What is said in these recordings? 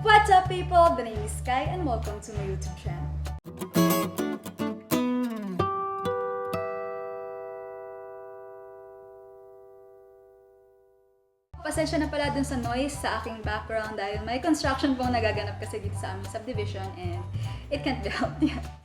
What's up, people? The name is Sky and welcome to my YouTube channel. Pasensya na pala dun sa noise sa aking background dahil may construction pong nagaganap kasi dito sa aming subdivision and it can't be helped.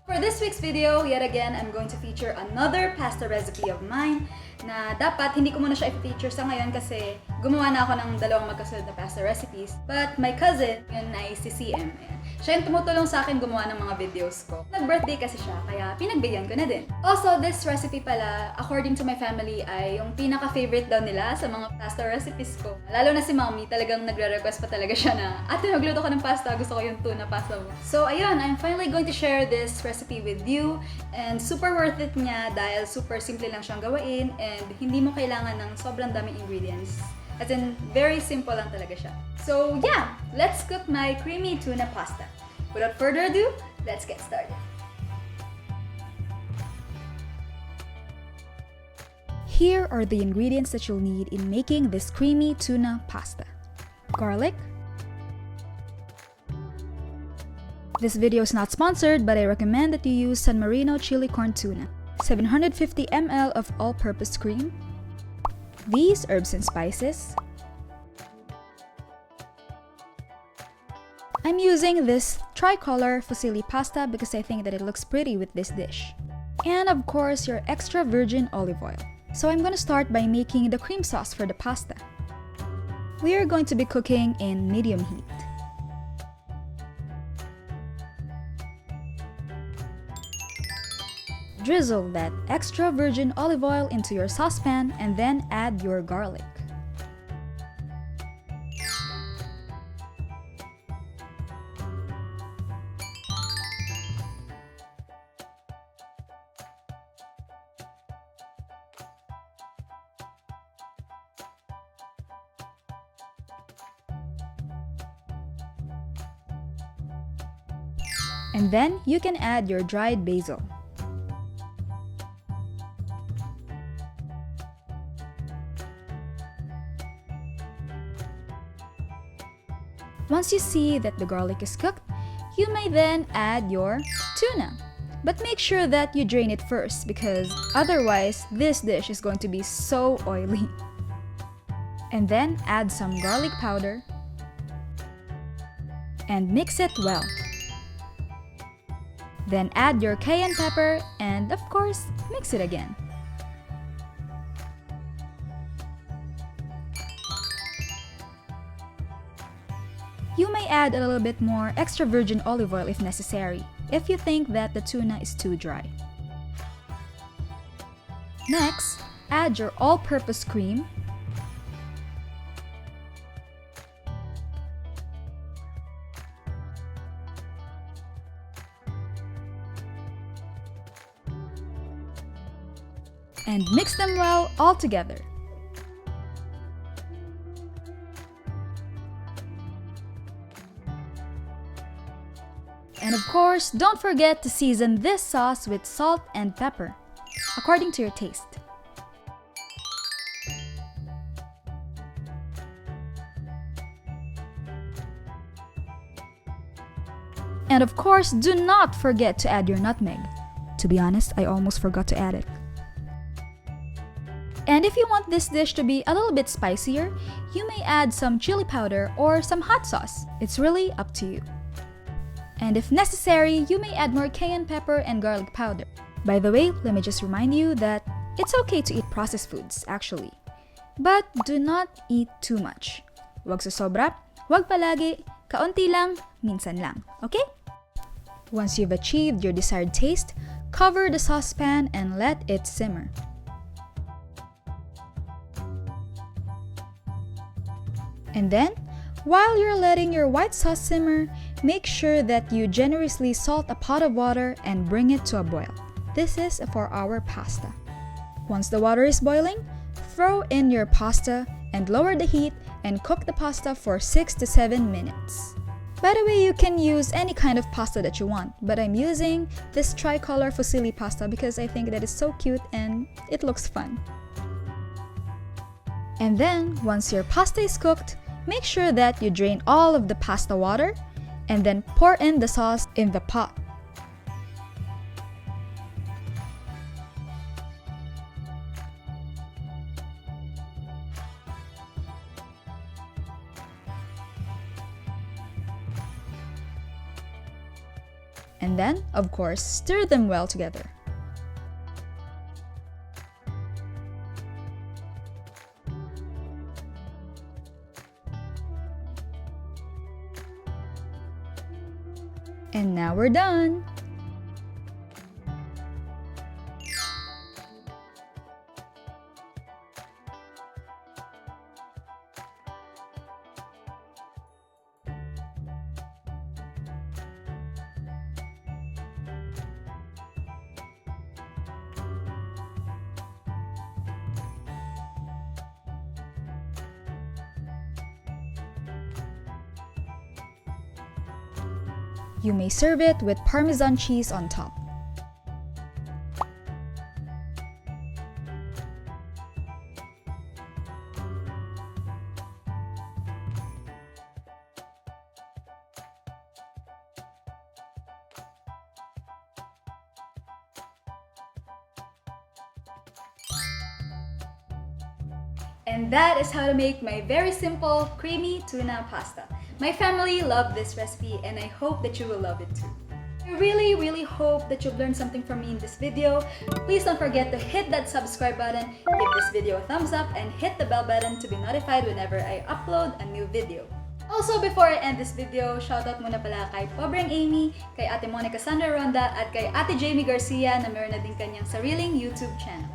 For this week's video, yet again, I'm going to feature another pasta recipe of mine na dapat hindi ko muna siya i-feature sa ngayon kasi gumawa na ako ng dalawang magkasunod na pasta recipes. But my cousin, yun ay si CM. Siya yung tumutulong sa akin gumawa ng mga videos ko. Nag-birthday kasi siya, kaya pinagbigyan ko na din. Also, this recipe pala, according to my family, ay yung pinaka-favorite daw nila sa mga pasta recipes ko. Lalo na si Mommy, talagang nagre-request pa talaga siya na, ate, magluto ko ng pasta, gusto ko yung tuna pasta mo. So, ayun, I'm finally going to share this recipe with you. And super worth it niya dahil super simple lang siyang gawain and hindi mo kailangan ng sobrang daming ingredients. As in, very simple lang talaga siya. So yeah, let's cook my creamy tuna pasta. Without further ado, let's get started. Here are the ingredients that you'll need in making this creamy tuna pasta. Garlic. This video is not sponsored, but I recommend that you use San Marino chili corn tuna. 750 ml of all-purpose cream. These herbs and spices. I'm using this tricolor fusilli pasta because I think that it looks pretty with this dish. And of course, your extra virgin olive oil. So I'm going to start by making the cream sauce for the pasta. We are going to be cooking in medium heat. Drizzle that extra virgin olive oil into your saucepan and then add your garlic. And then you can add your dried basil. Once you see that the garlic is cooked, you may then add your tuna. But make sure that you drain it first because otherwise this dish is going to be so oily. And then add some garlic powder and mix it well. Then add your cayenne pepper and of course, mix it again. You may add a little bit more extra virgin olive oil if necessary, if you think that the tuna is too dry. Next, add your all-purpose cream. And mix them well all together. And of course, don't forget to season this sauce with salt and pepper, according to your taste. And of course, do not forget to add your nutmeg. To be honest, I almost forgot to add it. And if you want this dish to be a little bit spicier, you may add some chili powder or some hot sauce. It's really up to you. And if necessary, you may add more cayenne pepper and garlic powder. By the way, let me just remind you that it's okay to eat processed foods, actually. But do not eat too much. Wag sobra, wag palagi, kaunti lang, minsan lang, okay? Once you've achieved your desired taste, cover the saucepan and let it simmer. And then, while you're letting your white sauce simmer, make sure that you generously salt a pot of water and bring it to a boil. This is for our pasta. Once the water is boiling, throw in your pasta and lower the heat and cook the pasta for 6 to 7 minutes. By the way, you can use any kind of pasta that you want, but I'm using this tricolor fusilli pasta because I think that is so cute and it looks fun. And then, once your pasta is cooked, Make sure that you drain all of the pasta water and then pour in the sauce in the pot. And then, of course, stir them well together. And now we're done! You may serve it with Parmesan cheese on top. And that is how to make my very simple, creamy tuna pasta. My family loved this recipe and I hope that you will love it too. I really hope that you've learned something from me in this video. Please don't forget to hit that subscribe button, give this video a thumbs up, and hit the bell button to be notified whenever I upload a new video. Also, before I end this video, shoutout muna pala kay Pobreng Amy, kay Ate Monica Sandra Ronda, at kay Ate Jamie Garcia na meron na din kanyang sariling YouTube channel.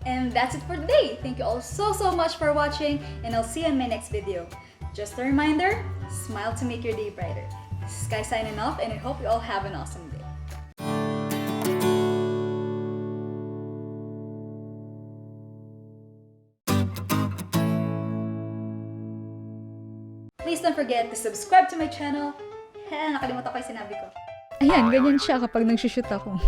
And that's it for today. Thank you all so much for watching, and I'll see you in my next video. Just a reminder, smile to make your day brighter. This is Sky signing off, and I hope you all have an awesome day. Please don't forget to subscribe to my channel. Nakalimutan ko yung sinabi ko. Ayan, ganyan siya kapag nagsushoot ako.